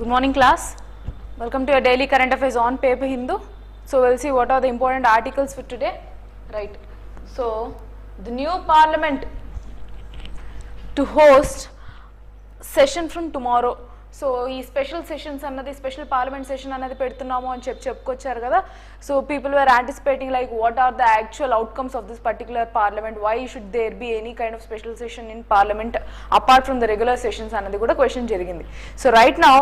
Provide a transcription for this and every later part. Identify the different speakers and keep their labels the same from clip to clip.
Speaker 1: Good morning class. Welcome to your daily current affairs on paper Hindu. So we'll see what are the important articles for today. Right. So the new parliament to host session from tomorrow. So ఈ special sessions అన్నది special parliament session అనేది పెడుతున్నాము అని చెప్పుకొచ్చారు కదా. So people were anticipating like what are the actual outcomes of this particular parliament, why should there be any kind of special session in parliament apart from the regular sessions అన్నది కూడా question జరిగింది. So right now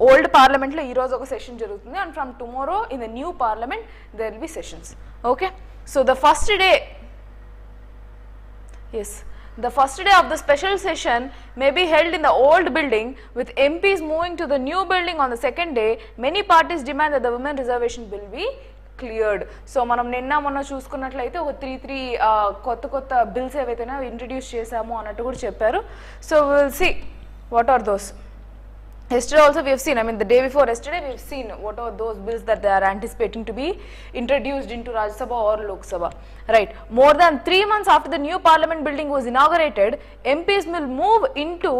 Speaker 1: old పార్లమెంట్లో ఈ రోజు ఒక session జరుగుతుంది and from tomorrow in the new parliament there will be sessions. Okay, so the first day the first day of the special session may be held in the old building with MPs moving to the new building on the second day. Many parties demand that the women reservation bill be cleared. So మనం నిన్న మొన్న చూసుకున్నట్లయితే ఒక 3 కొత్త bills ఏవైతే introduce చేశాము అన్నట్టు కూడా చెప్పారు. So we will see what are those. Yesterday also we have seen, the day before yesterday we have seen what are those bills that they are anticipating to be introduced into Rajya Sabha or Lok Sabha. Right. More than 3 months after the new parliament building was inaugurated, MPs will move into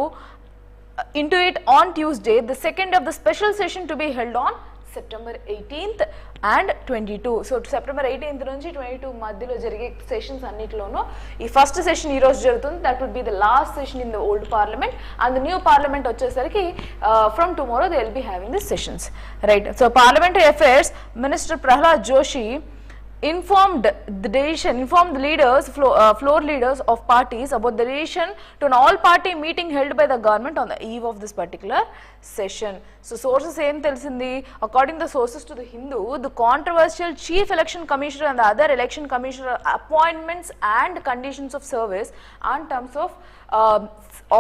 Speaker 1: it on Tuesday, the second of the special session to be held on September 18th and 22. So September 18th నుంచి 22 మధ్యలో జరిగే sessions అన్నిటిలోనూ ఈ first session ఈ రోజు జరుగుతుంది. That would be the last session in the old parliament and the new parliament వచ్చేసరికి from tomorrow they will be having this sessions. Right. So parliamentary affairs minister Prahlad Joshi informed the leaders, floor leaders of parties about the decision to an all-party meeting held by the government on the eve of this particular session. So sources em telisindi, according to the sources to the Hindu, the controversial chief election commissioner and the other election commissioner appointments and conditions of service and terms of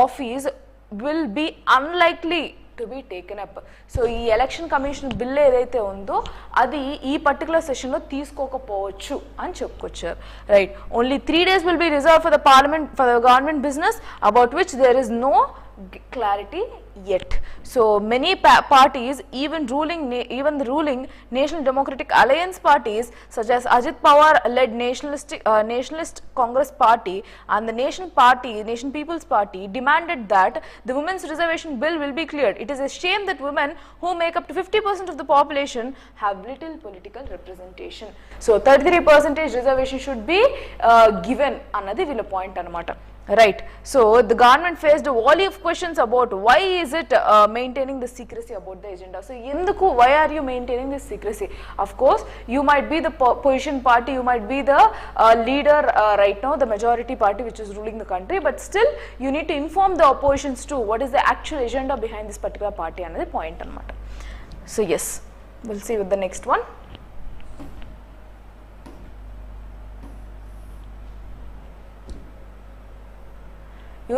Speaker 1: office will be unlikely to be taken up. So ఈ election commission bill ఏదైతే ఉందో అది ఈ particular సెషన్లో తీసుకోకపోవచ్చు అని చెప్పుకొచ్చారు. Right. Only 3 days will be reserved for the parliament, for the government business about which there is no clarity yet. So many parties, even the ruling National Democratic Alliance parties such as Ajit Pawar led Nationalist Congress Party and the Nation People's Party demanded that the women's reservation bill will be cleared. It is a shame that women who make up to 50% of the population have little political representation. So 33% reservation should be given another villa point anamata. Right. So the government faced a volley of questions about why is it maintaining the secrecy about the agenda. So enduku, why are you maintaining this secrecy? Of course you might be the opposition party, you might be the leader right now, the majority party which is ruling the country, but still you need to inform the oppositions too what is the actual agenda behind this particular party another point anamata. So yes, we'll see with the next one.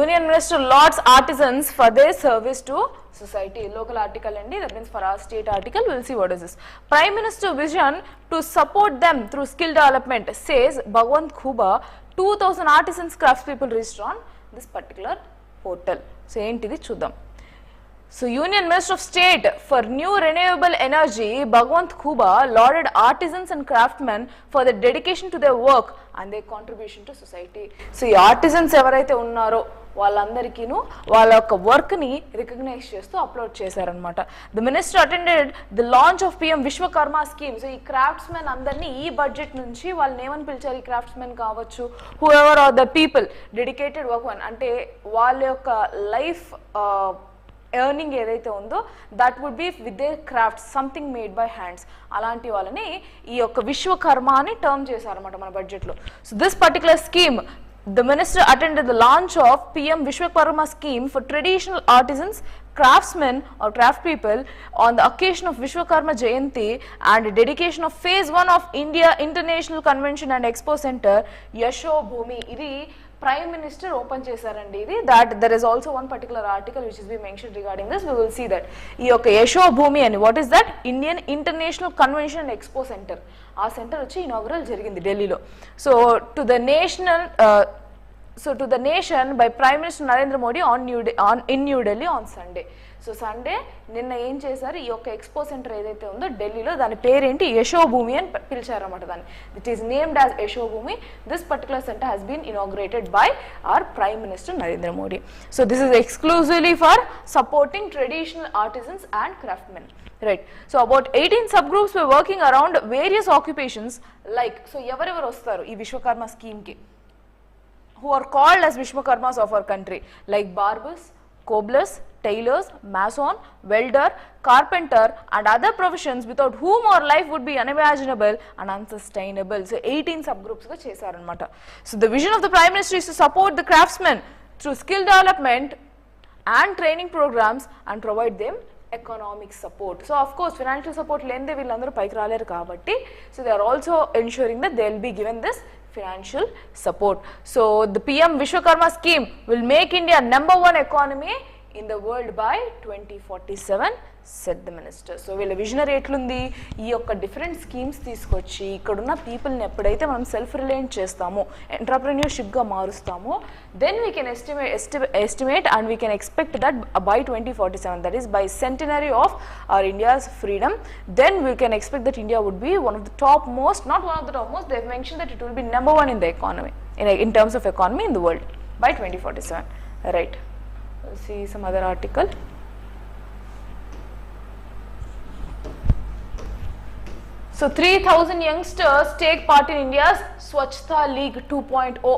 Speaker 1: Union Minister lauds artisans for their service to society. Local article and that means for our state article. We'll see what is this. Prime Minister vision to support them through skill development, says Bhagwant Khuba. 2000 artisans craftspeople reached on this particular portal. So enti chuddam. So Union Minister of State for New Renewable Energy Bhagwant Khuba lauded artisans and craftsmen for their dedication to their work and their contribution to society. So ఈ artisans ఎవరైతే ఉన్నారో వాళ్ళందరికీను వాళ్ళ యొక్క work ని recognise చేస్తూ upload చేశారనమాట. The minister attended the launch of PM Vishwakarma scheme. So ఈ craftsmen అందరినీ ఈ బడ్జెట్ నుంచి వాళ్ళని ఏమని పిలిచారు, ఈ క్రాఫ్ట్స్ మెన్ కావచ్చు, whoever are the people dedicated work one, అంటే వాళ్ళ యొక్క లైఫ్ ఎర్నింగ్ ఏదైతే ఉందో that would be with they crafts, something made by hands, అలాంటి వాళ్ళని ఈ యొక్క విశ్వకర్మ అని టర్మ్ చేశారన్నమాట మన బడ్జెట్లో. So this particular scheme, the minister attended the launch of PM Vishwakarma scheme for traditional artisans, craftsmen or craft people on the occasion of Vishwakarma Jayanti and dedication of phase 1 of India International Convention and Expo Center Yasho Bhumi. Idi Prime Minister open chesarandi idi. That there is also one particular article which is being mentioned regarding this. We will see that ee oka Yasho Bhumi and what is that? Indian International Convention and Expo Center. Aa center vachi inaugural jarigindi Delhi lo. So to the national so to the nation by Prime Minister Narendra Modi in New Delhi on Sunday. So Sunday నిన్న ఏం చేశారు, ఈ యొక్క expo centre ఏదైతే ఉందో ఢిల్లీలో దాని పేరేంటి యశోభూమి అని పిలిచారన్నమాట. దాన్ని it is named as Yashobhoomi. This particular centre has been inaugurated by our prime minister Narendra Modi. So this is exclusively for supporting traditional artisans and craftsmen. Right. So about 18 subgroups were working around various occupations like, so ఎవరెవరు వస్తారు ఈ Vishwakarma scheme కి, who are called as Vishwakarmas of our country, like barbers, cobblers, tailors, mason, welder, carpenter and other professions without whom our life would be unimaginable and unsustainable. So 18 subgroups ga chesarannamata. So the vision of the Prime Minister is to support the craftsmen through skill development and training programs and provide them economic support. So of course financial support lende villandaru paiki raleru kabatti, so they are also ensuring that they will be given this financial support. So the PM Vishwakarma scheme will make India #1 economy in the world by 2047, said the minister. So వీళ్ళ visionary ఎట్లుంది, ఈ యొక్క different schemes తీసుకొచ్చి ఇక్కడున్న పీపుల్ని ఎప్పుడైతే మనం self reliant చేస్తామో, ఎంటర్ప్రెన్యూర్షిప్గా మారుస్తామో, then we can estimate and we can expect that by 2047, that is by centenary of our India's freedom, then we can expect that India would be one of the top most, not one of the top most, they have mention that it will be #1 in the economy, in terms of economy in the world by 2047. Right. We'll see some other article. So 3,000 youngsters take part in India's Swachhta League 2.0.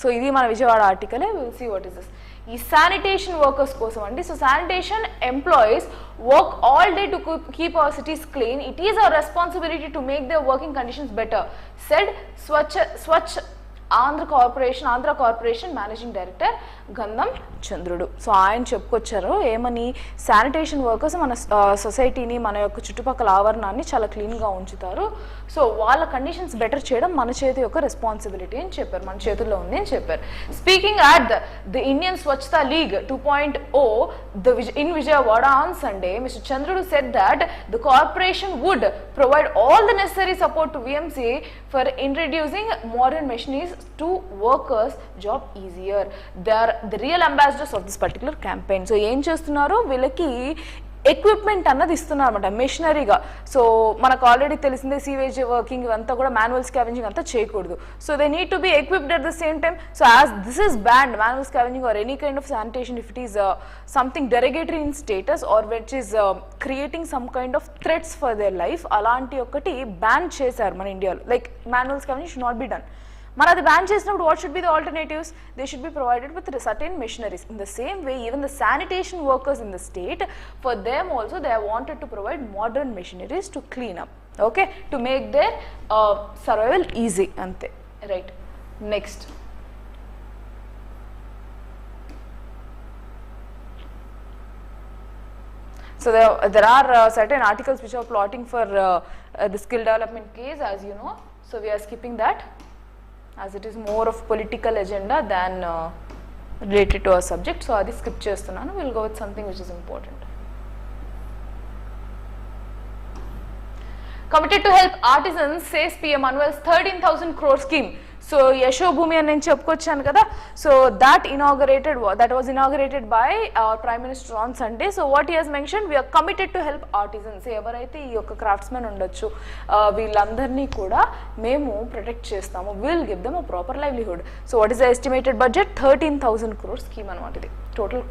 Speaker 1: So ఇది మన Vijayawada article. We will see what is this. ఈ sanitation workers కోసం అండి. So sanitation employees work all day to keep our cities clean. It is our responsibility to make their working conditions better, said Swachh Andhra Corporation Managing Director Gandham Chandrudu. So ఆయన చెప్పుకొచ్చారు ఏమని, sanitation workers మన సొసైటీని, మన యొక్క చుట్టుపక్కల ఆవరణాన్ని చాలా క్లీన్గా ఉంచుతారు. సో వాళ్ళ కండిషన్స్ బెటర్ చేయడం మన చేతి యొక్క రెస్పాన్సిబిలిటీ అని చెప్పారు, మన చేతుల్లో ఉంది అని చెప్పారు. Speaking at the Indian Swachhata league 2.0 in Vijayawada on Sunday, Mr. Chandrudu said that the corporation would provide all the necessary support to VMC for introducing modern machineries to workers' job easier. They are the real ambassadors of this particular campaign. So ఏం చేస్తున్నారు, వీళ్ళకి equipment అన్నది ఇస్తున్నారు అనమాట మెషినరీగా. So మనకు already తెలిసిందే sewage working ఇవంతా కూడా మాన్యువల్ స్కావెంజింగ్ అంతా చేయకూడదు. So they need to be equipped at the same time. So as this is banned, manual scavenging or any kind of sanitation if it is something derogatory in status are which is creating some kind of threats for their life, అలాంటి ఒకటి ban చేశారు మన ఇండియాలో. Like manual scavenging should not be done. మన అది ban చేసినప్పుడు what should be the alternatives? They should be provided with certain machineries. In the same way, even the sanitation workers in the state, for them also they have wanted to provide modern machineries to clean up, okay, to make their survival easy ante. Right. Next. So there are certain articles which are plotting for the skill development case, as you know. So we are skipping that, as it is more of political agenda than related to our subject. So adi skip chestunnanu. We'll go with something which is important. Committed to help artisans, says PM Anwar's 13,000 crore scheme. So Yashobhumi అని నేను చెప్పుకొచ్చాను కదా. So that was inaugurated by our Prime Minister on Sunday. So what he has mentioned, we are committed to help artisans. ఎవరైతే ఈ యొక్క craftsmen ఉండొచ్చు, వీళ్ళందరినీ కూడా మేము ప్రొటెక్ట్ చేస్తాము. Will give them a proper livelihood. So what is the estimated budget? 13,000 crore scheme అనమాట ఇది. Total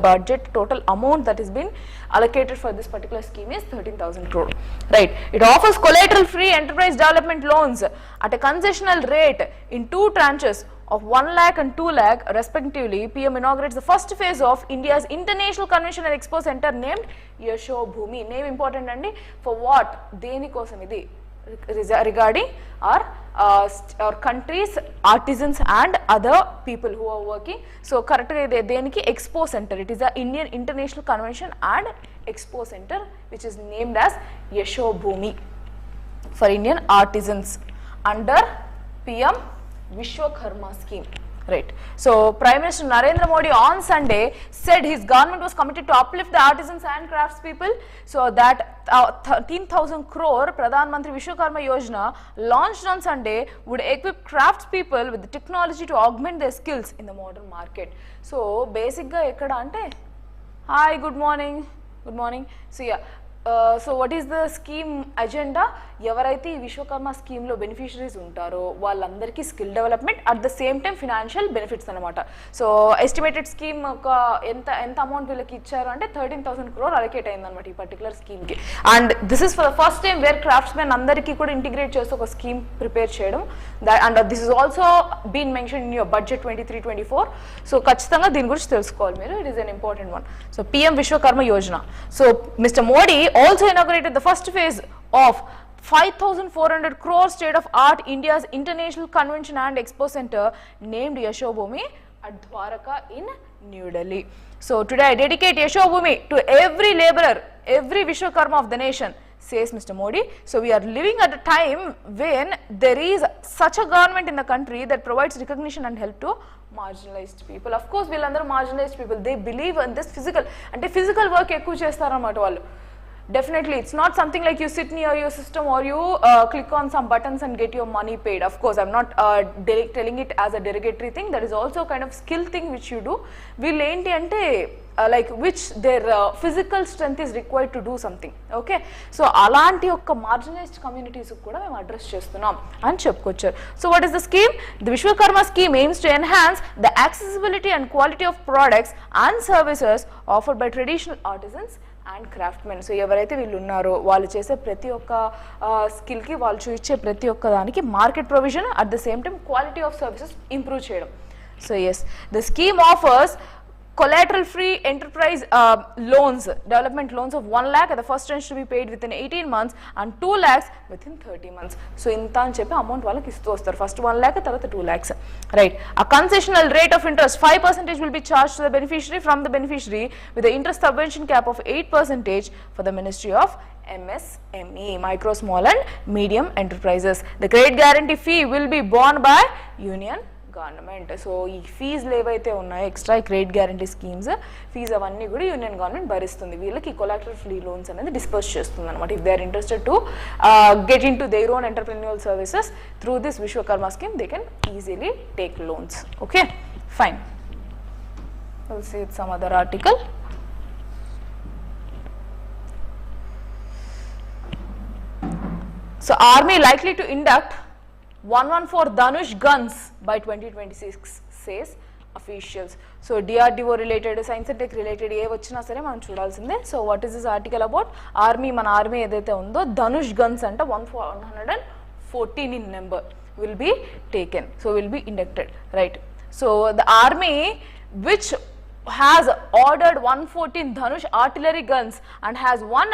Speaker 1: budget, total amount that has been allocated for this particular scheme is 13,000 crore. Right. It offers collateral free enterprise development loans at a concessional rate in 2 tranches of 1 lakh and 2 lakh respectively. PM inaugurates the first phase of India's International Convention and Expo Center named Yashobhumi. Name important andi. For what? Deni kosam idi. Regarding our country's artisans and other people who are working. So correct ga ide deniki Expo Center. It is a Indian International Convention and Expo Center which is named as Yashobhumi for Indian artisans under PM Vishwakarma scheme. Right. So Prime Minister Narendra Modi on Sunday said his government was committed to uplift the artisans and craftspeople. So that 13,000 crore Pradhan Mantri Vishwakarma Yojana launched on Sunday would equip craftspeople with the technology to augment their skills in the modern market. So basic ga ekkada ante, hi, good morning. So yeah, so what is the scheme agenda? ఎవరైతే ఈ విశ్వకర్మ స్కీమ్లో beneficiaries ఉంటారో వాళ్ళందరికీ skill development at the same time financial benefits అనమాట. So estimated scheme ఒక ఎంత amount వీళ్ళకి ఇచ్చారు అంటే 13,000 crore అలొకేట్ అయిందనమాట ఈ పర్టికులర్ స్కీమ్కి. And this is for the first time where craftsmen అందరికీ కూడా ఇంటిగ్రేట్ చేస్తూ ఒక స్కీమ్ ప్రిపేర్ చేయడం. And this is also been mention in your budget 23-24. So ఖచ్చితంగా దీని గురించి తెలుసుకోవాలి మీరు. It is an important one. So PM Vishwakarma Yojana. So mister Modi also inaugurated the first phase of 5,400 crore state of art India's International Convention and Expo Center named Yashobhumi at Dwaraka in New Delhi. So today I dedicate Yashobhumi to every laborer, every Vishwakarma of the nation, says Mr. Modi. So we are living at a time when there is such a government in the country that provides recognition and help to marginalized people. Of course వీళ్ళందరూ marginalized people, they believe in this physical, అంటే physical work ఎక్కువ చేస్తారన్నమాట వాళ్ళు. Definitely, it's not something like you sit near your system or you click on some buttons and get your money paid. Of course, I'm not telling it as a derogatory thing. That is also kind of skill thing which you do. We'll enti ante like which their physical strength is required to do something. Okay, so alanti okka marginalized communities kuda mem address chestunnam ani cheppukocharu. So what is the scheme? The Vishwakarma scheme aims to enhance the accessibility and quality of products and services offered by traditional artisans and craftsmen. So ఎవరైతే వీళ్ళు ఉన్నారో వాళ్ళు చేసే ప్రతి ఒక్క స్కిల్కి వాళ్ళు చూపించే ప్రతి ఒక్క దానికి market provision at the same time quality of services improve చేయడం. So yes, the scheme offers collateral free enterprise loans, development loans of 1 lakh at the first tranche to be paid within 18 months and 2 lakhs within 30 months. So inta అని చెప్పి amount వాళ్ళకి ఇస్తూ వస్తారు. First 1 lakh తర్వాత 2 lakhs. Right. A concessional rate of interest 5% will be charged to the beneficiary from the beneficiary with the interest subvention cap of 8% for the Ministry of MSME, micro, small and medium enterprises. The credit guarantee fee will be borne by union government. So ఈ ఫీజులు ఏవైతే ఉన్నాయో extra credit guarantee schemes fees అవన్నీ కూడా union government భరిస్తుంది. వీళ్ళకి collateral free loans అనేది disperse చేస్తుంది అనమాట. If they are interested to get in to their own entrepreneurial services through this Vishwakarma scheme they can easily take loans. Okay, fine. Will see some other article. So army likely to induct 114 Dhanush guns by 2026, says officials. So DRDO related, science and tech related ఏ వచ్చినా సరే మనం చూడాల్సిందే. So what is this article about? Army, మన army ఏదైతే ఉందో Dhanush guns అంట 114 in number will be taken, so will be inducted, right? So the army which has ordered 114 Dhanush artillery guns and has one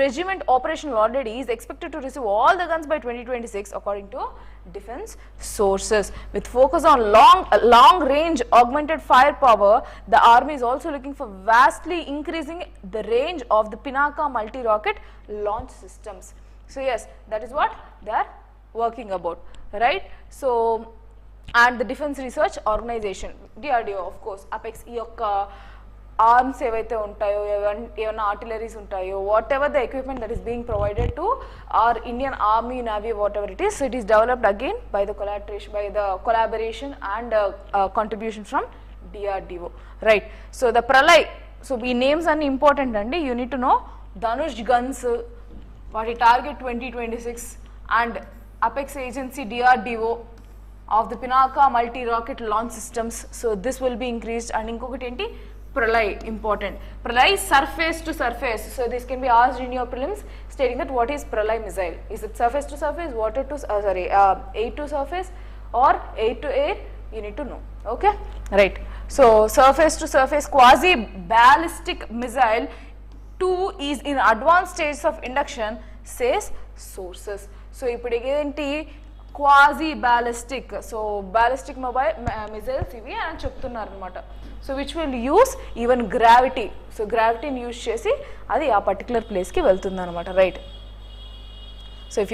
Speaker 1: regiment operational already is expected to receive all the guns by 2026 according to defense sources. With focus on long range augmented firepower, the army is also looking for vastly increasing the range of the Pinaka multi rocket launch systems. So yes, that is what they are working about, right? So and the Defense Research Organization, DRDO, of course, APPSC ఈ యొక్క arms ఏవైతే ఉంటాయో, ఏమైనా ఆర్టిలరీస్ ఉంటాయో, what ever the equipment that is being provided to our Indian Army, Navy, whatever it is, it is developed again by the collaboration and contribution from DRDO, right? So the Pralay, so ఈ names are important అండి, you need to know. Dhanush guns, వాటి target 2026 and Apex Agency DRDO of the Pinaka multi-rocket launch systems. So this will be increased. And inkokati enti Pralay, important. Pralay surface to surface. So this can be asked in your prelims, stating that what is Pralay missile? Is it surface to surface, water to air to surface, or air to air? You need to know. Okay, right. So surface to surface quasi ballistic missile 2 is in advanced stages of induction, says sources. So ipudu enti quasi ballistic, so ballistic mobile missiles ivi ani cheptunnaru anamata. So which will use even gravity, so gravity ni use chesi adi aa particular place ki veltundi anamata, right? So if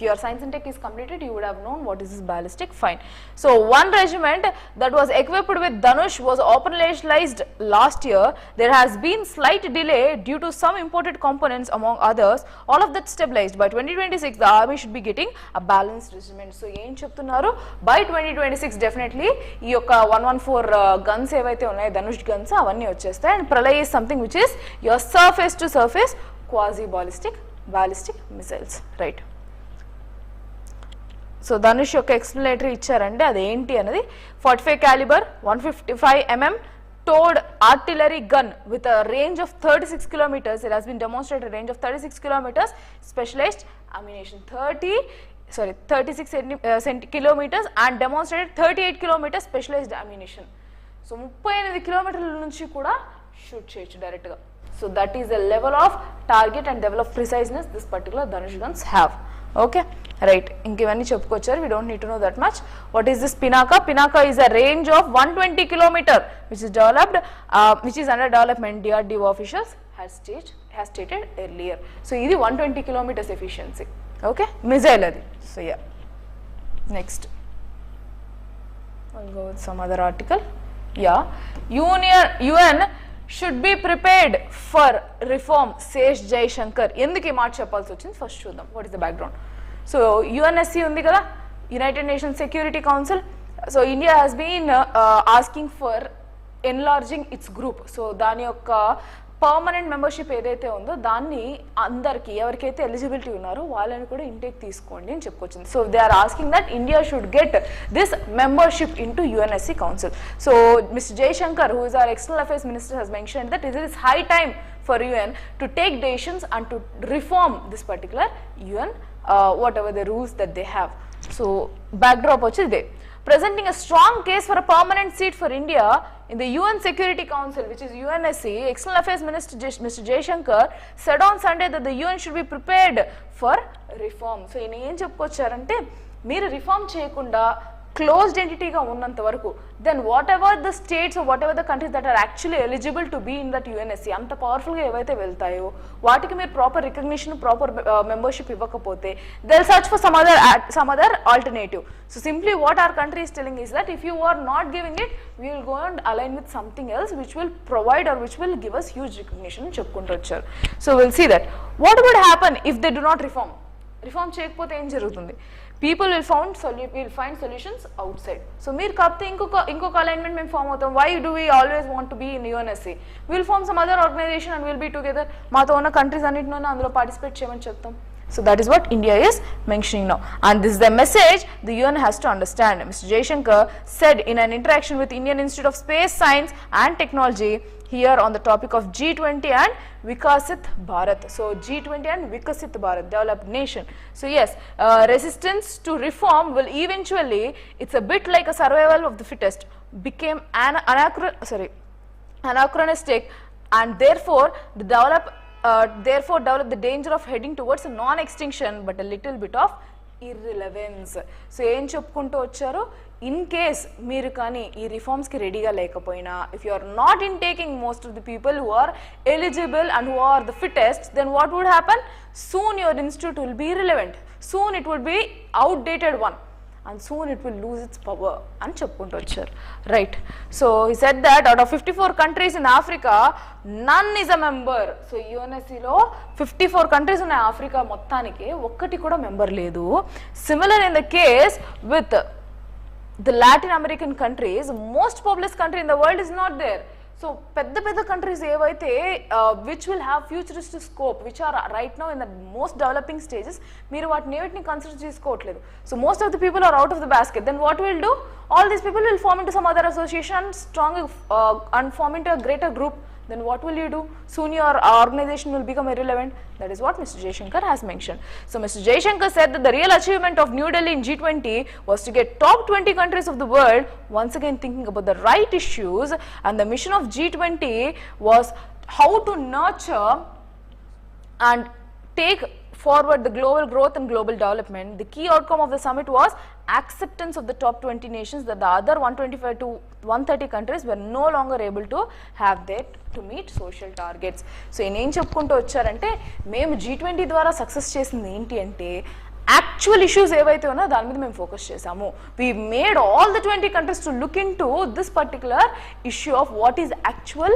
Speaker 1: your science and tech is completed, you would have known what is this ballistic. Fine. So one regiment that was equipped with Dhanush was operationalized last year. There has been slight delay due to some imported components among others. All of that stabilized. By 2026, the army should be getting a balanced regiment. So ఏం చెప్తున్నారు, by 2026 definitely ఈ యొక్క 114 guns ఏవైతే ఉన్నాయో Dhanush guns అవన్నీ వచ్చేస్తాయి. And Pralay is something which is your surface to surface quasi ballistic missiles, right? So Dhanush యొక్క explanatory ఇచ్చారండి, అదేంటి అనేది 45 caliber 155 mm towed artillery gun with a range of 36 kilometers. It has been demonstrated range of 36 kilometers, specialized ammunition 36 kilometers and demonstrated 38 kilometers specialized ammunition. So 38 kilometers నుంచి కూడా shoot చేయొచ్చు direct గా. So that is the level of target and level of preciseness this particular Dhanush guns have. Okay, right. ఇంకేవన్నీ చెప్పుకొచ్చారు, we don't need to know that much. What is this Pinaka? Pinaka is a range of 120 kilometer which is developed, which is under development, DRDO officials has stated earlier. So ఇది 120 kilometers efficiency. Okay, missile అది. So yeah, next I'll go with some other article. Yeah, UN should be prepared for reform, says Jaishankar. ఎందుకు ఈ మాట చెప్పాల్సి వచ్చింది first చూద్దాం. What is the background? So UNSC ఉంది కదా, United Nations Security Council. So India has been asking for enlarging its group. So దాని యొక్క పర్మనెంట్ మెంబర్షిప్ ఏదైతే ఉందో దాన్ని అందరికి ఎవరికైతే ఎలిజిబిలిటీ ఉన్నారో వాళ్ళని కూడా ఇంటేక్ తీసుకోండి అని చెప్పుకొచ్చింది. So they are asking that India should get this membership in to UNSC council. So mister Jaishankar, who is our external affairs minister, has mentioned that it is high time for UN to take decisions and to reform this particular UN, whatever the rules that they have. So backdrop వచ్చేది, presenting a strong case for a permanent seat for India in the UN Security Council, which is UNSC. External Affairs Minister Mr. Jaishankar said on Sunday that the UN should be prepared for reform. So ఈయన ఏం చెప్పుకొచ్చారంటే, మీరు reform చేయకుండా closed ఎంటిటీగా ఉన్నంత వరకు then whatever the states, whatever the countries that are actually eligible to be in that UNSC, అంత పవర్ఫుల్గా ఏవైతే వెళ్తాయో వాటికి మీరు ప్రాపర్ రికగ్నిషన్, ప్రాపర్ మెంబర్షిప్ ఇవ్వకపోతే they'll search for some other alternative. So simply what our country is telling is that if you are not giving it, we will go and align with something else which will provide or which will give us huge recognition అని చెప్పుకుంటూ వచ్చారు. So we'll see that what would happen if they do not reform. Reform చేయకపోతే ఏం జరుగుతుంది? People will find solutions outside. So మీరు కాకపోతే ఇంకొక alignment మేము ఫామ్ అవుతాం. Why do we always want to be in UNSC? Will form some other organisation and will be together. మాతో ఉన్న కంట్రీస్ అన్నింటిలోనే అందులో పార్టిసిపేట్ చేయమని చెప్తాం. So that is what India is mentioning now, and this is the message the UN has to understand. Mr. Jaishankar said in an interaction with Indian Institute of Space Science and Technology here on the topic of G20 and Vikasit Bharat. So G20 and Vikasit Bharat, developed nation. So yes, resistance to reform will eventually, it's a bit like a survival of the fittest, became anachronistic, and therefore develop the danger of heading towards a non-extinction but a little bit of irrelevance. So ఏం చెప్పుకుంటూ వచ్చారు, in case మీరు కానీ ఈ రిఫార్మ్స్కి రెడీగా లేకపోయినా, if you are not in taking most of the people who are eligible and who are the fittest, then what would happen? Soon your institute will be irrelevant, soon it would be outdated one, and soon it will lose its power అని చెప్పుకుంటూ వచ్చారు. Right. So he said that out of 54 countries in Africa, none is a member. So యుఎన్ఎస్సిలో 54 countries ఉన్నాయి ఆఫ్రికా మొత్తానికి, ఒక్కటి కూడా member లేదు. Similar in the case with the Latin American countries, most populous country in the world is not there. So పెద్ద countries ఏవైతే which will have futuristic scope, which are right now in the most developing stages, మీరు వాటిని ఏవిటిని consider చేసుకోవట్లేదు. So most of the people are out of the basket. Then what will do? All these people will form into some other association, strong and form into a greater group. Then what will you do? Soon your organization will become irrelevant. That is what Mr. Jaishankar has mentioned. So Mr. Jaishankar said that the real achievement of New Delhi in G20 was to get top 20 countries of the world once again thinking about the right issues, and the mission of G20 was how to nurture and take forward the global growth and global development. The key outcome of the summit was acceptance of the top 20 nations that the other 125 to 130 countries were no longer able to have that to meet social targets. So ఏం చెప్పుకుంటూ వచ్చారంటే మేము G20 ద్వారా success చేసింది ఏంటి అంటే actual issues ఏవైతే ఉన్నాయో దాని మీద మేము ఫోకస్ చేసాము. We made all the 20 countries to look in to this particular issue of what is actual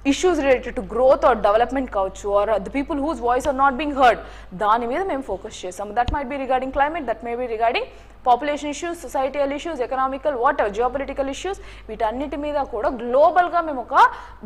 Speaker 1: issues related to growth or development కావచ్చు, or the people whose voice are not being heard, దాని మీద మేము focus చేసాము. that might be regarding climate, that may be regarding population issues, societal issues, economical, whatever, geopolitical issues, వీటన్నిటి మీద కూడా గ్లోబల్గా మేము ఒక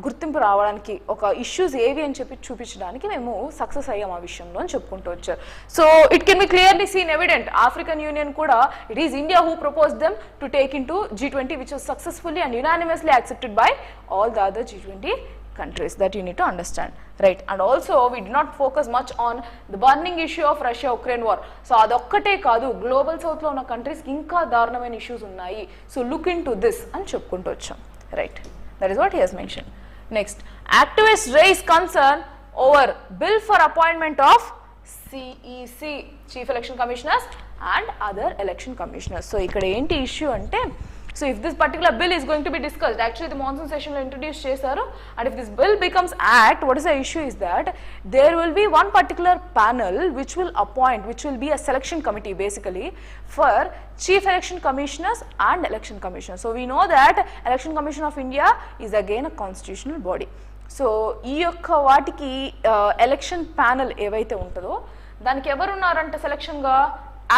Speaker 1: గుర్తింపు రావడానికి, ఒక ఇష్యూస్ ఏవి అని చెప్పి చూపించడానికి మేము సక్సెస్ అయ్యాం ఆ విషయంలో అని చెప్పుకుంటూ వచ్చారు. So it can be clearly seen evident. African union కూడా it is India who propose them to take in to G20, which was successfully and unanimously accepted by all the other G20 countries. That you need to understand, right? And also we did not focus much on the burning issue of Russia-Ukraine war. So adokkate kaadu, global south lo unna countries ki inka daruణమైన issues ఉన్నాయి. So look into this అని చెప్పుకుంటూ వచ్చాం, right? That is what he has mentioned. Next, activists raise concern over bill for appointment of CEC, Chief Election Commissioners and other election commissioners. So ikkada enti issue ante, so if this particular bill is going to be discussed, actually the monsoon session lo introduce chesaru, and if this bill becomes act, what is the issue is that there will be one particular panel which will appoint, which will be a selection committee basically for chief election commissioners and election commissioners. So we know that Election Commission of India is again a constitutional body. So ఈ యొక్క వాటికి election panel ఏవైతే ఉంటుందో దానికి ఎవరు ఉన్నారంటే selection గా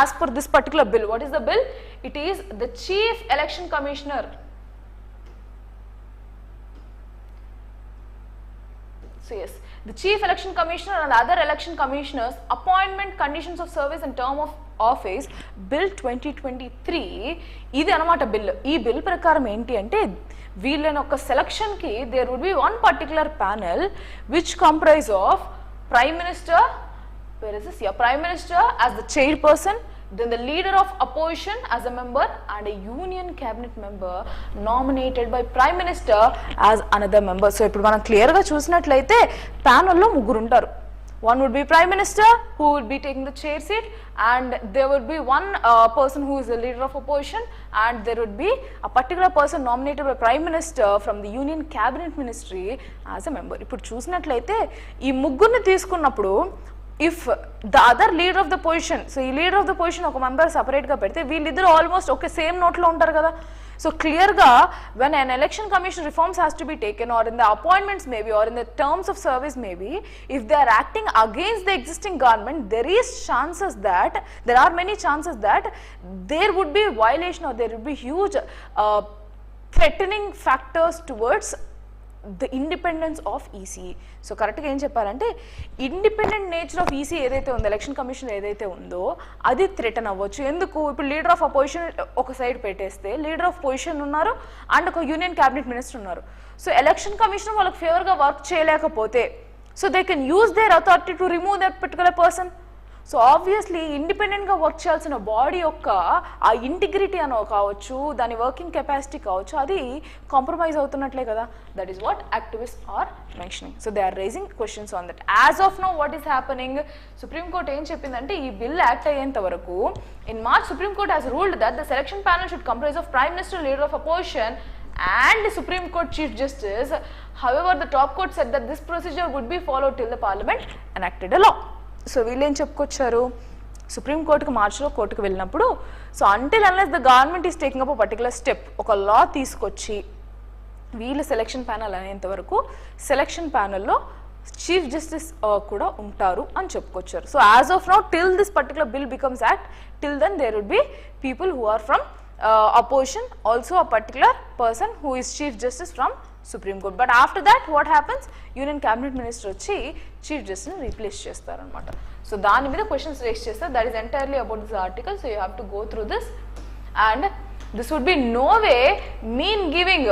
Speaker 1: as per this particular bill. What is the bill? It is the Chief Election Commissioner. So yes, the Chief Election Commissioner and other election commissioners appointment, conditions of service and term of office bill 2023 ఇది అన్నమాట bill. ఈ bill ప్రకారం ఏంటి అంటే వీళ్ళని ఒక selection కి there would be one particular panel which comprise of Prime Minister, where is this? Yeah, Prime Minister as the chairperson, then the leader of opposition as a member and a union cabinet member nominated by Prime Minister as another member. So ఇప్పుడు మనం clear గా చూసినట్లయితే panel లో ముగ్గురు ఉంటారు. One would be Prime Minister who would be taking the chair seat, and there would be one person who is the leader of opposition, and there would be a particular person nominated by Prime Minister from the Union Cabinet Ministry as a member. ఇప్పుడు చూసినట్లయితే ఈ ముగ్గురిని తీసుకున్నప్పుడు if the other leader of the position, so ఈ leader of the position ఒక member separate గా పెడితే వీళ్ళిద్దరు ఆల్మోస్ట్ ఒకే సేమ్ నోట్ లో ఉంటారు కదా. సో క్లియర్ గా when an election commission reforms has to be taken, or in the appointments maybe, or in the terms of service maybe, if they are acting against the existing government, there are many chances that there would be violation, or there would be huge threatening factors towards the independence of EC. So కరెక్ట్గా ఏం చెప్పారంటే independent nature of EC ఏదైతే ఉందో, election commission ఏదైతే ఉందో అది threaten అవ్వచ్చు. ఎందుకు? ఇప్పుడు లీడర్ ఆఫ్ అపోజిషన్ ఒక సైడ్ పెట్టేస్తే లీడర్ ఆఫ్ పొజిషన్ ఉన్నారు అండ్ ఒక యూనియన్ క్యాబినెట్ మినిస్టర్ ఉన్నారు. సో ఎలక్షన్ కమిషన్ వాళ్ళకి ఫేవర్గా వర్క్ చేయలేకపోతే, so they can use their authority to remove that particular person. So obviously ఇండిపెండెంట్గా వర్క్ చేయాల్సిన బాడీ యొక్క ఆ ఇంటిగ్రిటీ అని కావచ్చు, దాని వర్కింగ్ కెపాసిటీ కావచ్చు, అది కాంప్రమైజ్ అవుతున్నట్లే కదా. That is what activist are mentioning. So they are raising questions on that. As of now what is happening, Supreme Court ఏం చెప్పిందంటే ఈ బిల్ యాక్ట్ అయ్యేంత వరకు in March Supreme Court has ruled that the selection panel should comprise of prime minister, leader of opposition and the Supreme Court Chief Justice. However, the top court said that this procedure would be followed till the Parliament enacted a law. So వీళ్ళు ఏం చెప్పుకొచ్చారు, సుప్రీంకోర్టుకి మార్చిలో కోర్టుకు వెళ్ళినప్పుడు, so until unless the government is taking up ఒక particular step, ఒక లా తీసుకొచ్చి వీళ్ళు సెలక్షన్ ప్యానల్ అనేంత వరకు సెలక్షన్ ప్యానల్లో చీఫ్ జస్టిస్ కూడా ఉంటారు అని చెప్పుకొచ్చారు. So as of now till this particular bill becomes act, till then there would be people who are from opposition, also a particular person who is Chief Justice from Supreme Court. But after that what happens, Union Cabinet Minister వచ్చి Chief Justice ని replace చేస్తారనమాట. So దాని మీద questions raise చేస్తారు. That is entirely about this article. So you have to go through this, and this would be no way mean giving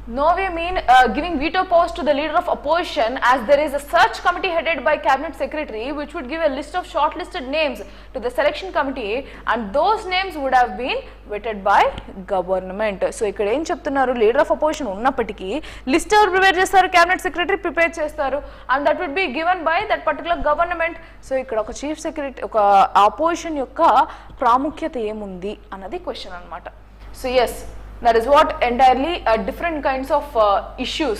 Speaker 1: No, we mean giving veto powers to the leader of opposition, as there is a search committee headed by cabinet secretary which would give a list of shortlisted names to the selection committee, and those names would have been vetted by government. So ఇక్కడ ఏం చెప్తున్నారు, leader of opposition ఉన్నప్పటికీ list ఎవరు prepare చేస్తారు, cabinet secretary prepare చేస్తారు, and that would be given by that particular government. So ఇక్కడ ఒక chief secretary, ఒక అపోజిషన్ యొక్క ప్రాముఖ్యత ఏముంది అన్నది క్వశ్చన్ అన్నమాట. So yes, that is what entirely different kinds of issues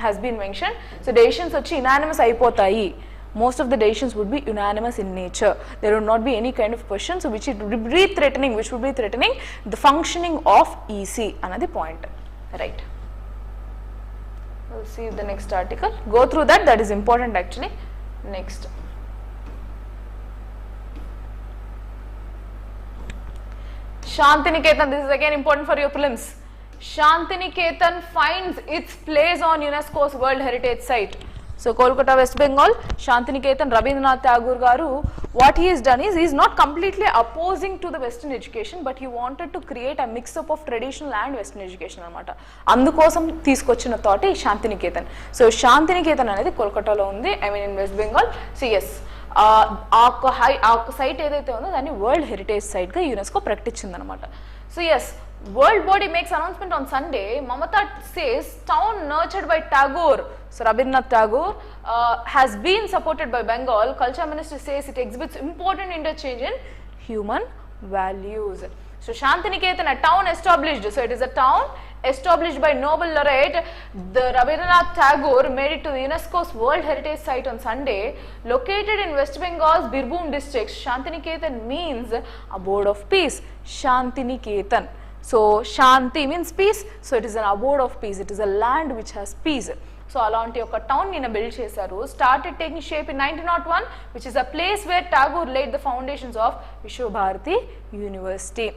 Speaker 1: has been mentioned. So decisions vachi unanimous అయిపోతాయి. Most of the decisions would be unanimous in nature. There would not be any kind of questions which would be threatening the functioning of EC. Another point, right? We'll see the next article. Go through that. That is important actually. Next. Shantiniketan, this is again important for your prelims. Shantiniketan finds its place on UNESCO's World Heritage Site. So Kolkata, West Bengal, Shantiniketan, Rabindranath Tagore garu, what he has done is, he is not completely opposing to the Western education, but he wanted to create a mix-up of traditional and Western education anamata. Andukosam teeskochina thought is Shantiniketan. So Shantiniketan anedi Kolkata lo undi, I mean in West Bengal. So yes, ఆ site ఏదైతే ఉందో దాన్ని world heritage site గా UNESCO ప్రకటించింది అనమాట. So yes, world body makes announcement on Sunday. Mamata says town nurtured by Tagore, so Rabindranath Tagore, has been supported by Bengal. Culture Minister says it exhibits important interchange in human values. So Shantiniketan, a town established, so it is a town established by Nobel laureate the Rabindranath Tagore, made it to the UNESCO's World Heritage Site on Sunday. Located in West Bengal's Birbhum district, Shantiniketan means abode of peace. Shantiniketan, so Shanti means peace, so it is an abode of peace, it is a land which has peace. So అలాంటి ఒక town నిన్న build చేశారు. Started taking shape in 1901, which is a place where Tagore laid the foundations of Visva Bharati university.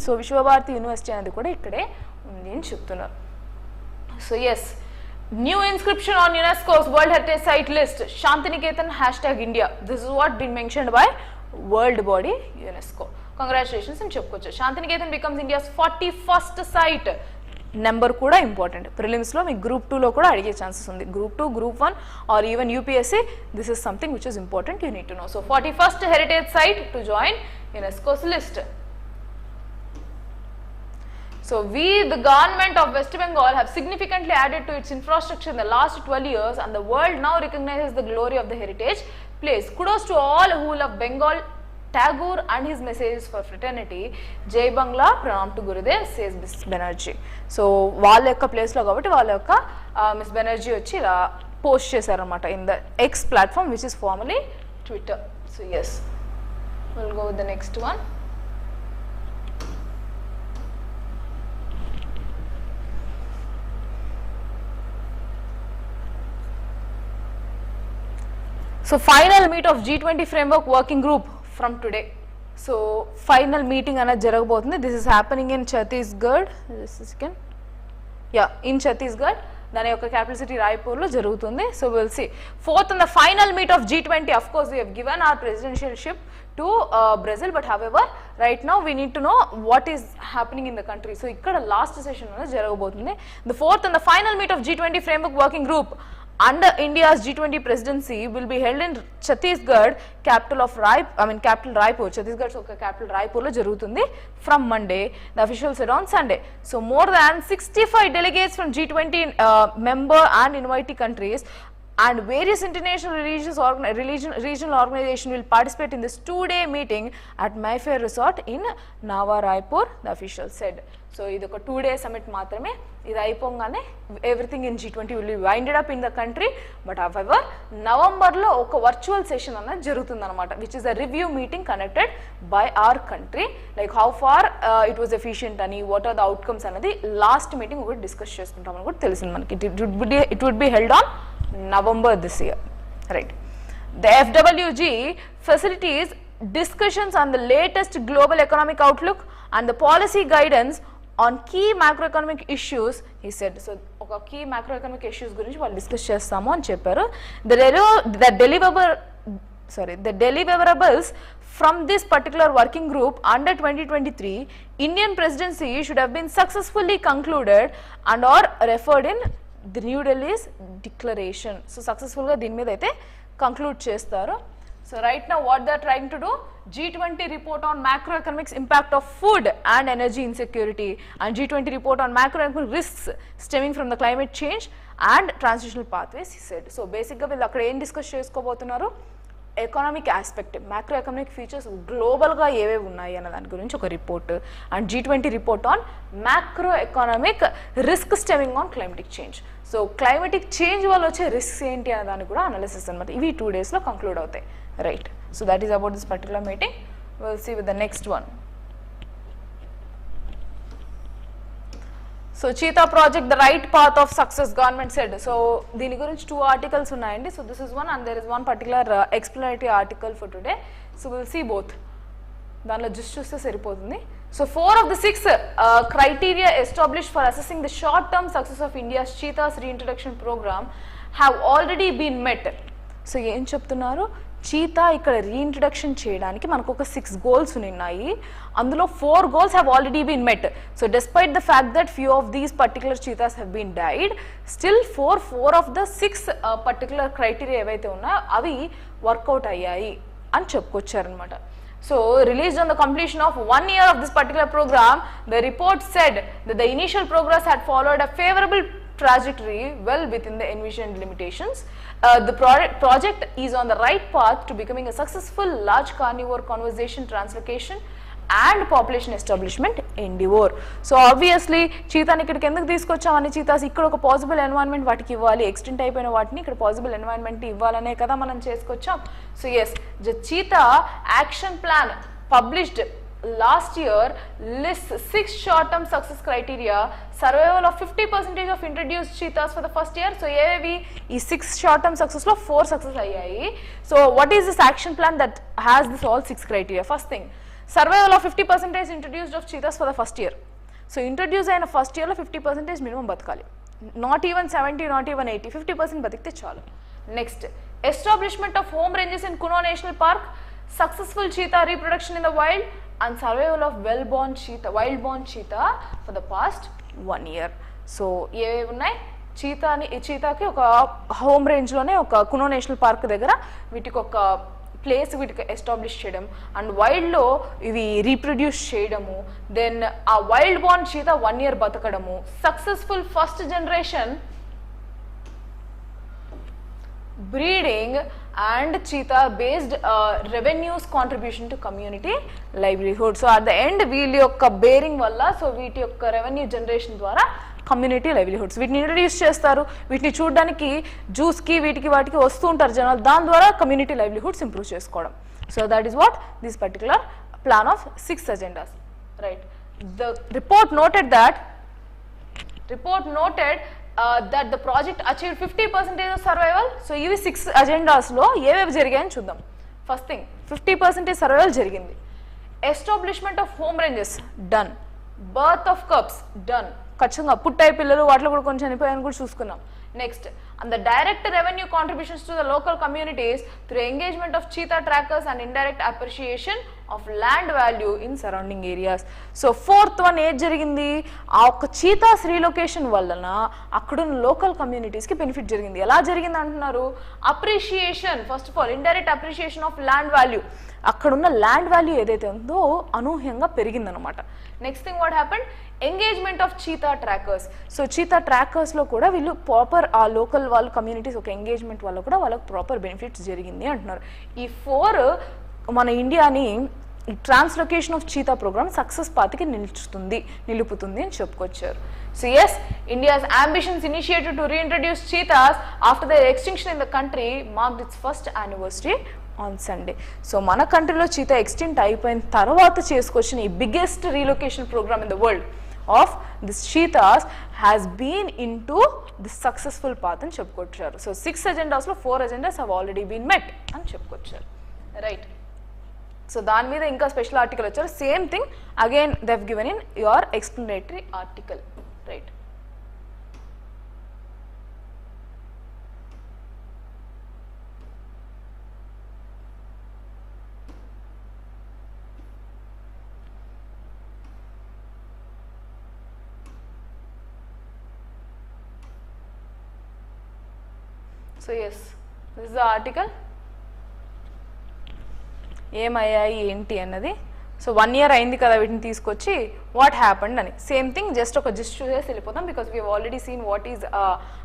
Speaker 1: So Visva Bharati university అనేది కూడా ఇక్కడే ఉంది అని చెప్తున్నారు. So yes, new inscription on UNESCO's world heritage site list, Shantiniketan #India. This is what been mentioned by world body UNESCO. Congratulations అని చెప్పుకోవచ్చు. Shantiniketan becomes India's 41st site. Number కూడా important. ప్రిలిమ్స్లో మీకు గ్రూప్ 2లో కూడా అడిగే ఛాన్సెస్ ఉంది. Group 2, group 1 or even UPSC, this is something which is important, you need to know. So 41st heritage site to join UNESCO's list. So we, the government of West Bengal, have significantly added to its infrastructure in the last 12 years, and the world now recognizes the glory of the heritage place. Kudos to all who love Bengal, Tagore and his messages for fraternity. Jai Bangla, pranam to Gurudev, says Miss Banerjee. So వాళ్ళ యొక్క ప్లేస్లో కాబట్టి వాళ్ళ యొక్క miss Banerjee వచ్చి ఇలా post చేశారనమాట in the X platform which is formerly Twitter. So yes, we'll go with the next one. So final meet of G20 framework working group from today. So final meeting అనేది జరగబోతుంది. This is happening in Chhattisgarh. Just a second. Yeah, in Chhattisgarh. దాని యొక్క capital city రాయ్పూర్లో జరుగుతుంది. So we'll see. Fourth and the final meet of G20. Of course, we have given our presidentialship to Brazil, but however, right now we need to know what is happening in the country. So ఇక్కడ last session అనేది జరగబోతుంది. The fourth and the final meet of G20 framework working group under India's G20 presidency will be held in Chhattisgarh, capital Raipur. Chhattisgarh capital Raipur lo jarugutundi from Monday, the official said on Sunday. So more than 65 delegates from G20 member and invitee countries and various international regional organizations will participate in this 2-day meeting at Mayfair Resort in Nava Raipur, the official said. So ఇది ఒక 2-day summit మాత్రమే. ఇది అయిపోగానే everything in G20 will be winded up in the country. But however నవంబర్లో ఒక virtual session అన్నది జరుగుతుంది అనమాట, which is a review meeting conducted by our country, like how far it was efficient అని, what are the outcomes అనేది last meeting ఒకటి discuss చేసుకుంటామని కూడా తెలిసింది మనకి. It would be held on November this year, right? The FWG facilitates discussions on the latest global economic outlook and the policy guidance on key macroeconomic issues, he said. So oka key macroeconomic issues gurinchi vallu discuss chestamu ani chepparu. The deliverables from this particular working group under 2023, Indian presidency should have been successfully concluded and or referred in the New Delhi's declaration. So successful ga దీని మీద అయితే conclude చేస్తారు. So right now what they are trying to do, G20 report on macroeconomics impact of food and energy insecurity, and G20 report on macroeconomic risks stemming from the climate change and transitional pathways, he said. So basically వీళ్ళు అక్కడ ఏం discuss చేసుకోబోతున్నారు, economic aspect, macro economic features గ్లోబల్గా ఏవేవి ఉన్నాయి అన్న దాని గురించి ఒక report, and G20 report on macro economic risk stemming on climatic change. So climatic change వల్ల వచ్చే రిస్క్స్ ఏంటి అనే దానికి కూడా అనాలిసిస్ అనమాట. ఇవి 2 daysలో కంక్లూడ్ అవుతాయి, right. So that is about this particular meeting. Will see with the next one. So cheetah project the right path of success, government said. So దీని గురించి 2 articles ఉన్నాయండి. So this is one and there is one particular explanatory article for today. So will see both. దానిలో just చూస్తే సరిపోతుంది. So 4 of the 6 criteria established for assessing the short term success of India's cheetahs reintroduction program have already been met. So ఏం చెప్తున్నారు, cheetah ఇక్కడ reintroduction చేయడానికి మనకు ఒక 6 goals ఉన్నాయి. అందులో 4 goals have already been met. So despite the fact that few of these particular cheetahs have been died, still 4 of the 6 particular criteria ఏవైతే ఉన్నాయో అవి వర్కౌట్ అయ్యాయి అని చెప్పుకొచ్చారనమాట. So released on the completion of 1 year of this particular program, the report said that the initial progress had followed a favorable trajectory well within the envisioned limitations. The project is on the right path to becoming a successful large carnivore conservation translocation and population establishment endeavor. So obviously చీతాని ఇక్కడికి ఎందుకు తీసుకొచ్చామని, cheetahs ఇక్కడ ఒక possible environment వాటికి ఇవ్వాలి, extent అయిపోయిన వాటిని ఇక్కడ possible environment ఇవ్వాలనే కదా మనం చేసుకొచ్చాం. So yes, the cheetah action plan published last year lists 6 short-term success criteria, survival of 50% of introduced cheetahs for the first year. So ఏవి ఈ 6 short-term success లో 4 success అయ్యాయి. So what is this action plan that has this all 6 criteria? First thing, survival of 50% introduced of cheetahs for the first year. So introduce అయిన first ఇయర్లో 50% minimum బతకాలి, not even 70, not even 80, 50% బతికితే చాలు. Next, establishment of home ranges in Kuno national park, successful cheetah reproduction in the wild and survival of wild born cheetah for the past 1 year. So ఏవేవి ఉన్నాయి, చీతాకి ఒక home రేంజ్లోనే ఒక Kuno national park దగ్గర వీటికి ఒక place వీటికి ఎస్టాబ్లిష్ చేయడం, అండ్ వైల్డ్లో ఇవి రీప్రొడ్యూస్ చేయడము, దెన్ ఆ వైల్డ్ బోర్న్ చీతా 1 year బతకడము, successful first generation breeding and cheetah based revenues contribution to community livelihood. So at the end వీళ్ళ యొక్క బేరింగ్ వల్ల, సో వీటి యొక్క రెవెన్యూ జనరేషన్ ద్వారా కమ్యూనిటీ లైవ్లీహుడ్స్ వీటిని ఇంట్రడ్యూస్ చేస్తారు. వీటిని చూడడానికి జ్యూస్కి వీటికి వాటికి వస్తూ ఉంటారు జనాలు, దాని ద్వారా కమ్యూనిటీ లైవ్లీహుడ్స్ ఇంప్రూవ్ చేసుకోవడం. So that is what this particular plan of 6 agendas, right. The report noted that that the project achieved 50% of survival. So ఇవి 6 agendas లో ఏవేవి జరిగాయని చూద్దాం. ఫస్ట్ థింగ్, 50% సర్వైవల్ జరిగింది. Establishment of home ranges done. Birth of cups done, ఖచ్చితంగా పుట్టాయి పిల్లలు, వాటిలో కూడా కొంచెం చనిపోయాయని కూడా చూసుకున్నాం. Next, and the direct revenue contributions to the local communities through engagement of cheetah trackers and indirect appreciation of land value in surrounding areas. So fourth one ఏది జరిగింది, ఆ ఒక్క చీతాస్ రీలొకేషన్ వలన అక్కడున్న లోకల్ కమ్యూనిటీస్కి బెనిఫిట్ జరిగింది. ఎలా జరిగింది అంటున్నారు, appreciation, first of all indirect appreciation of land value, అక్కడున్న ల్యాండ్ వాల్యూ ఏదైతే ఉందో అనూహ్యంగా పెరిగిందనమాట. Next thing what happened, engagement of cheetah trackers. So cheetah ట్రాకర్స్లో కూడా వీళ్ళు ప్రాపర్ ఆ లోకల్ వాళ్ళ కమ్యూనిటీస్ ఒక ఎంగేజ్మెంట్ వల్ల కూడా వాళ్ళకి ప్రాపర్ బెనిఫిట్స్ జరిగింది అంటున్నారు. ఈ 4 మన ఇండియాని translocation of cheetah program success పాత్కి నిలుపుతుంది అని చెప్పుకొచ్చారు. So yes, India's ambitions initiative to reintroduce cheetahs after the extinction in the country marked its first anniversary on Sunday. So మన కంట్రీలో చీతా ఎక్స్టెంట్ అయిపోయిన తర్వాత చేసుకొచ్చిన ఈ biggest relocation program in the world of this cheetahs has been into the successful path అని చెప్పుకొచ్చారు. So 6 agendas లో 4 agendas have already been met అని చెప్పుకొచ్చారు, రైట్. సో దాని మీద ఇంకా స్పెషల్ ఆర్టికల్ వచ్చారు, same thing again they have given in your explanatory article, right. So yes this is the article. ఏమయ్యాయి ఏంటి అన్నది. సో 1 year అయింది కదా వీటిని తీసుకొచ్చి వాట్ హ్యాపెండ్ అని. సేమ్ థింగ్ జస్ట్ ఒక జిస్ట్ చూసేసి వెళ్ళిపోతాం because we already seen what is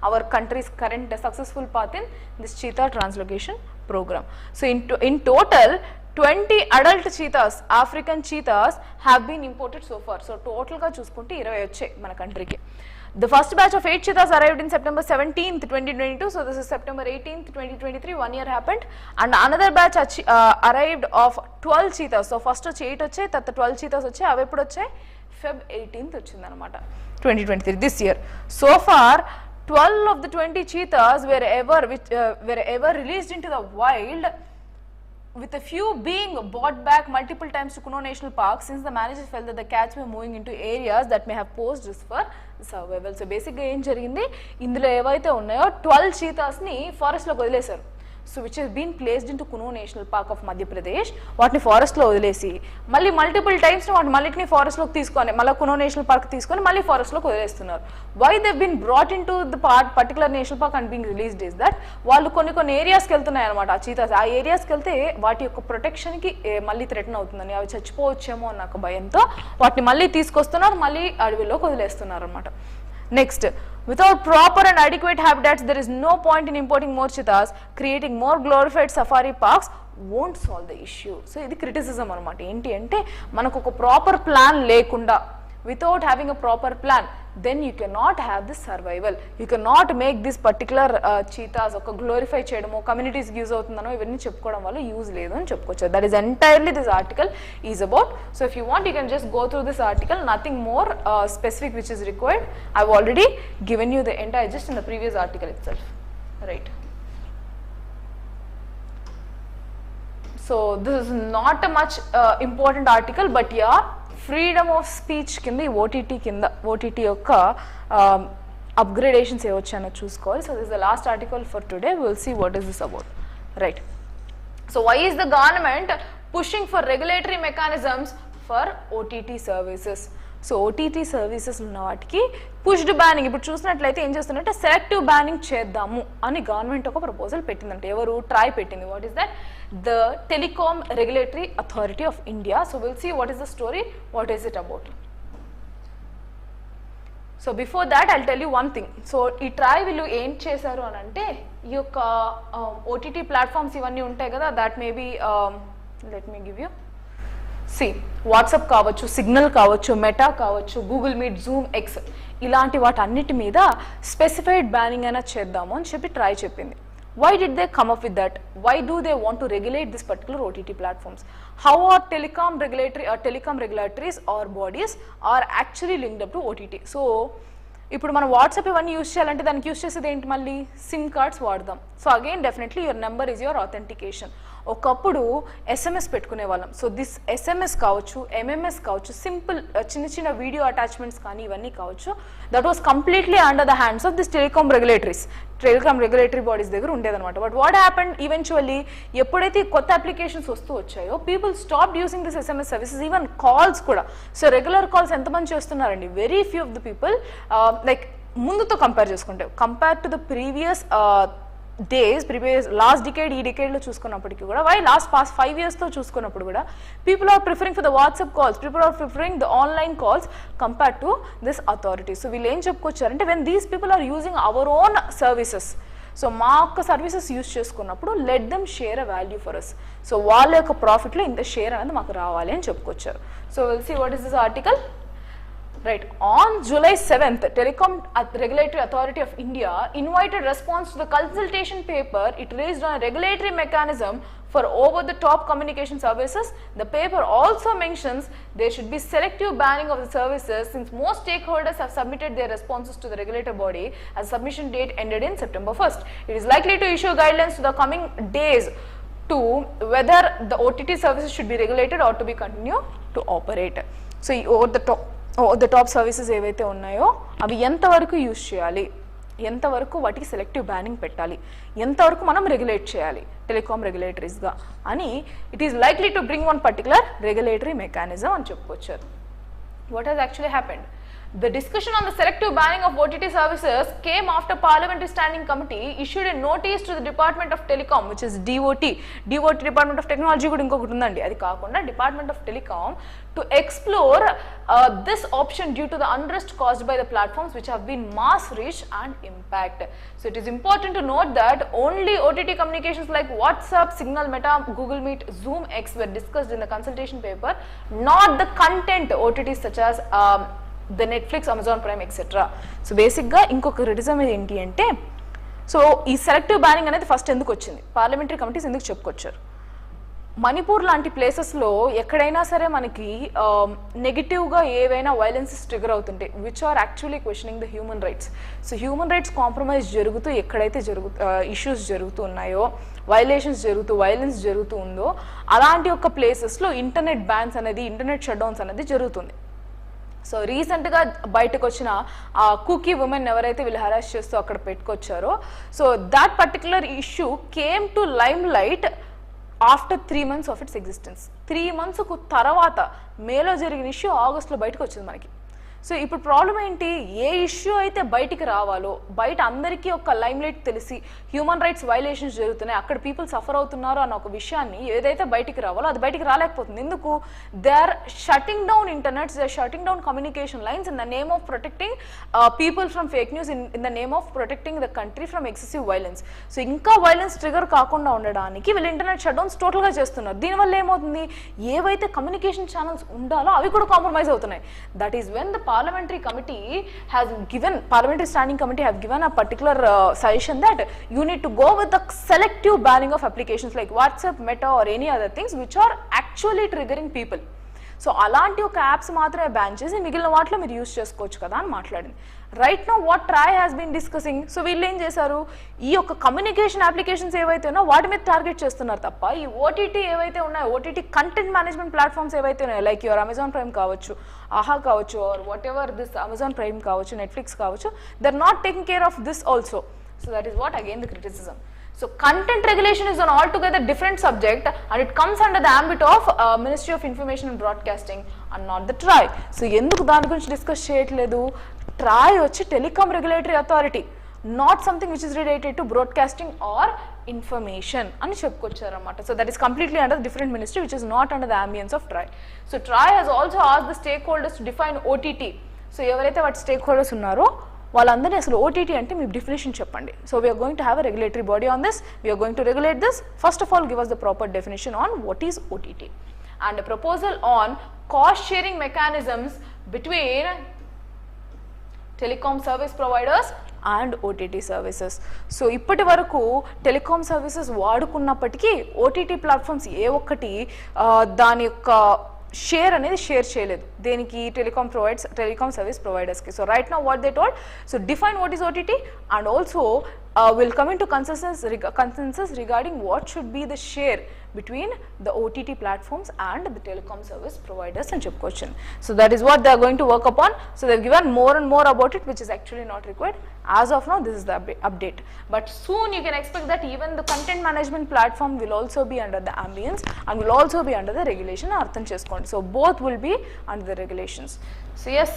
Speaker 1: our country's current successful path in this cheetah translocation program. So in total 20 adult cheetahs, African cheetahs have been imported so far. So total గా చూసుకుంటే 20 వచ్చాయి మన కంట్రీకి. The first batch of 8 cheetahs arrived in September 17th, 2022. So this is September 18th, 2023. 1 year happened. And another batch arrived of 12 cheetahs. So first 8 వచ్చాయి, తర్వాత 12 cheetahs వచ్చాయి. అవి ఎప్పుడు వచ్చాయి? Feb 18th వచ్చింది అనమాట 2023 this year. So far 12 of the 20 cheetahs were ever released into the wild, with a few being brought back multiple times to Kuno National Park since the managers felt that the cats were moving into areas that may have posed risk for survival. So basically ఏం జరిగింది, ఇందులో ఏవైతే ఉన్నాయో 12 cheetahs ని forest లోకి వదిలేశారు. So which he's been placed into Kuno national park of Madhya Pradesh. వాటిని ఫారెస్ట్లో వదిలేసి మళ్ళీ మల్టిపుల్ టైమ్స్ వాటిని మళ్ళీటిని ఫారెస్ట్లోకి తీసుకొని మళ్ళీ కునో నేషనల్ పార్క్ తీసుకొని మళ్ళీ ఫారెస్ట్లోకి వదిలేస్తున్నారు. Why they been brought into the particular national park and being released is that వాళ్ళు కొన్ని ఏరియాస్కి వెళ్తున్నాయి అనమాట. ఆ చీతాస్ ఆ ఏరియాస్కి వెళ్తే వాటి యొక్క ప్రొటెక్షన్కి మళ్ళీ థ్రెటన్ అవుతుందని, అవి చచ్చిపోవచ్చేమో అన్న ఒక భయంతో వాటిని మళ్ళీ తీసుకొస్తున్నారు, మళ్ళీ అడవిలోకి వదిలేస్తున్నారు అనమాట. Next, without proper and adequate habitats, there is no point in importing more cheetahs. Creating more glorified safari parks won't solve the issue. So, ఇది criticism అనమాట. ఏంటి అంటే మనకు ఒక ప్రాపర్ ప్లాన్ లేకుండా, without having a proper plan, then you cannot have this survival. You cannot make this particular cheetahs ఒక glorify చేయడమో కమ్యూనిటీస్కి use అవుతుందనో ఇవన్నీ చెప్పుకోవడం వల్ల యూజ్ లేదు అని చెప్పుకోవచ్చు. That is entirely this article is about. So if you want, you can just go through this article. Nothing more specific which is required. I've already given you the entire gist in the previous article itself. Right. So this is not a much important article, but yeah, freedom of speech కింద ఈ OTT యొక్క upgradations ఏవచ్చానో చూసుకోవాలి. So this is the last article for today. Will see what is this about. Right. So why is the government pushing for regulatory mechanisms for OTT services? So OTT services ఉన్న వాటికి pushed banning ఇప్పుడు చూసినట్లయితే ఏం చేస్తుందంటే selective banning చేద్దాము అని government ఒక proposal పెట్టిందంటే, ఎవరు ట్రై పెట్టింది. What is that? The Telecom Regulatory Authority of India. So we'll see what is the story, what is it about. So before that I'll tell you one thing. So ఈ try వీళ్ళు ఏం చేశారు అని అంటే ఈ యొక్క OTT platforms ఇవన్నీ ఉంటాయి కదా, that maybe let me give you WhatsApp కావచ్చు, సిగ్నల్ కావచ్చు, మెటా కావచ్చు, గూగుల్ మీట్, జూమ్, ఎక్స్ ఇలాంటి వాటన్నిటి మీద స్పెసిఫైడ్ బ్యానింగ్ అయినా చేద్దాము అని చెప్పి ట్రై చెప్పింది. Why did they come up with that? Why do they want to regulate this particular OTT platforms? How are telecom regulatories or bodies are actually linked up to OTT? So ఇప్పుడు మనం WhatsApp ఇవన్నీ use చేయాలంటే దానికి use చేసేది ఏంటి, మళ్ళీ SIM cards వాడదాం. So again definitely your number is your authentication. ఒకప్పుడు ఎస్ఎంఎస్ పెట్టుకునే వాళ్ళం. సో దిస్ ఎస్ఎంఎస్ కావచ్చు, ఎంఎంఎస్ కావచ్చు, సింపుల్ చిన్న వీడియో అటాచ్మెంట్స్ కానీ ఇవన్నీ కావచ్చు, that was completely under the hands of this telecom regulatory bodies దగ్గర ఉండేదన్నమాట. బట్ వాట్ హ్యాపెండ్ ఈవెన్చువల్లీ ఎప్పుడైతే కొత్త అప్లికేషన్స్ వస్తూ వచ్చాయో people stop using this SMS services, even calls కూడా. సో రెగ్యులర్ కాల్స్ ఎంతమంది చేస్తున్నారండి? Very few of the people. Like ముందుతో compare to the previous last decade, ఈ డికేడ్లో చూసుకున్నప్పటికీ కూడా, పాస్ట్ 5 yearsతో చూసుకున్నప్పుడు కూడా people are preferring for the WhatsApp calls, people are preferring the online calls compare to this authority. So వీళ్ళు ఏం చెప్పుకొచ్చారంటే when these people are using our own services, so మా యొక్క సర్వీసెస్ యూజ్ చేసుకున్నప్పుడు let them share a value for us. So వాళ్ళ యొక్క ప్రాఫిట్లో ఇంత share అనేది మాకు రావాలి అని చెప్పుకొచ్చారు. So will see what is this article. Right. On July 7th, Telecom Regulatory Authority of India invited response to the consultation paper it raised on a regulatory mechanism for over-the-top communication services. The paper also mentions there should be selective banning of the services since most stakeholders have submitted their responses to the regulator body as submission date ended in September 1st. It is likely to issue guidelines to the coming days to whether the OTT services should be regulated or to be continued to operate. So the top services ఏవైతే ఉన్నాయో అవి ఎంతవరకు use చేయాలి, ఎంతవరకు వాటికి selective banning పెట్టాలి, ఎంతవరకు మనం రెగ్యులేట్ చేయాలి టెలికామ్ రెగ్యులేటరీస్గా అని it is likely to bring one particular regulatory mechanism అని చెప్పుకొచ్చారు. What has actually happened? The discussion on the selective banning of OTT services came after Parliamentary Standing Committee issued a notice to the Department of Telecom, which is DOT, Department of Technology kuda inkokati undandi, adi kaakunda Department of Telecom, to explore this option due to the unrest caused by the platforms which have been mass reach and impact. So it is important to note that only OTT communications like WhatsApp, Signal, Meta, Google Meet, Zoom X were discussed in the consultation paper, not the content OTTs such as the Netflix, Amazon Prime, etc. So basically ఇంకొక criticism ఏంటి అంటే, so ఈ selective banning అనేది first ఎందుకు వచ్చింది, parliamentary committees ఎందుకు చెప్పుకొచ్చారు, మణిపూర్ లాంటి ప్లేసెస్లో ఎక్కడైనా సరే మనకి నెగిటివ్గా ఏవైనా వైలెన్సెస్ ట్రిగర్ అవుతుంటే which are actually questioning the human rights. So human rights compromise జరుగుతూ ఎక్కడైతే ఇష్యూస్ జరుగుతూ ఉన్నాయో, వైలేషన్స్ వైలెన్స్ జరుగుతూ ఉందో అలాంటి ఒక ప్లేసెస్లో ఇంటర్నెట్ బ్యాన్స్ అనేది, ఇంటర్నెట్ షట్ డౌన్స్ అనేది జరుగుతుంది. సో రీసెంట్గా బయటకు వచ్చిన కుకీ ఉమెన్ ఎవరైతే వీళ్ళు హరాస్ చేస్తూ అక్కడ పెట్టుకొచ్చారో, so that particular issue came to lime light after 3 months of its existence. 3 months తర్వాత మేలో జరిగిన ఇష్యూ ఆగస్టులో బయటకు వచ్చింది మనకి. సో ఇప్పుడు ప్రాబ్లం ఏంటి, ఏ ఇష్యూ అయితే బయటికి రావాలో, బయట అందరికీ ఒక లైమ్ లైట్ తెలిసి హ్యూమన్ రైట్స్ వైలేషన్స్ జరుగుతున్నాయి, అక్కడ పీపుల్ సఫర్ అవుతున్నారు అన్న ఒక విషయాన్ని ఏదైతే బయటికి రావాలో అది బయటికి రాలేకపోతుంది. ఎందుకు, they are shutting down internets, they are shutting down communication lines in the name of protecting people from fake news, in the name of protecting the country from excessive violence. So ఇంకా violence trigger కాకుండా ఉండడానికి వీళ్ళు internet shut downs టోటల్గా చేస్తున్నారు. దీనివల్ల ఏమవుతుంది, ఏవైతే communication channels ఉండాలో అవి కూడా కాంప్రమైజ్ అవుతున్నాయి. That is when the Parliamentary Standing Committee have given a particular suggestion that you need to go with the selective banning of applications like WhatsApp, Meta or any other things which are actually triggering people. So అలాంటి ఒక apps మాత్రమే ban చేసి మిగిలిన వాటిలో మీరు use చేసుకోవచ్చు కదా అని మాట్లాడింది. Right know what TRAI has been discussing. So వీళ్ళు ఏం చేశారు, ఈ యొక్క కమ్యూనికేషన్ అప్లికేషన్స్ ఏవైతే ఉన్నాయో వాటి మీద టార్గెట్ చేస్తున్నారు తప్ప ఈ ఓటీటీ ఏవైతే ఉన్నాయో, ఓటీటీ కంటెంట్ మేనేజ్మెంట్ ప్లాట్ఫామ్స్ ఏవైతే ఉన్నాయో లైక్ యువర్ అమెజాన్ ప్రైమ్ కావచ్చు, ఆహా కావచ్చు, or whatever this Amazon prime కావచ్చు, నెట్ఫ్లిక్స్ కావచ్చు, they are not taking care of this also. So that is what again the criticism. So content regulation is an altogether different subject and it comes under the ambit of Ministry of Information and Broadcasting and not the TRAI. So ఎందుకు దాని గురించి discuss చేయట్లేదు, TRAI వచ్చి telecom regulatory authority, not something which is related to broadcasting or information అని చెప్పుకొచ్చారన్నమాట. So that is completely under different ministry which is not under the ambience of TRAI. So TRAI has also asked the stakeholders to define OTT. So ఎవరైతే వాటి stakeholders ఉన్నారో వాళ్ళందరినీ అసలు OTT అంటే మీ definition చెప్పండి. So we are going to have a regulatory body on this, we are going to regulate this. First of all give us the proper definition on what is OTT and a proposal on cost sharing mechanisms between telecom service providers and OTT services. So ఇప్పటి వరకు telecom services వాడుకున్నప్పటికీ OTT platforms ఏ ఒక్కటి దాని యొక్క share అనేది share చేయలేదు దేనికి, టెలికామ్ సర్వీస్ ప్రొవైడర్స్కి. So right now what they told, so define what is OTT and also will come into consensus regarding what should be the share between the OTT platforms and the telecom service providers and chepkochun. So that is what they are going to work upon. So they have given more and more about it which is actually not required. As of now this is the update, but soon you can expect that even the content management platform will also be under the ambience and will also be under the regulation. Artham cheskondi. So both will be under the regulations. So yes,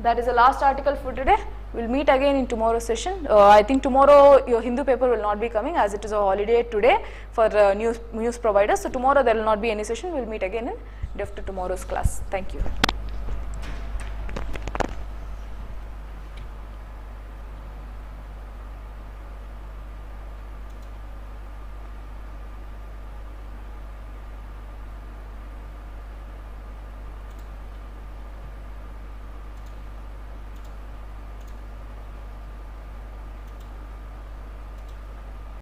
Speaker 1: that is the last article for today. We'll meet again in tomorrow's session. I think tomorrow your Hindu paper will not be coming as it is a holiday today for news providers. So tomorrow there will not be any session. We'll meet again in after tomorrow's class. Thank you.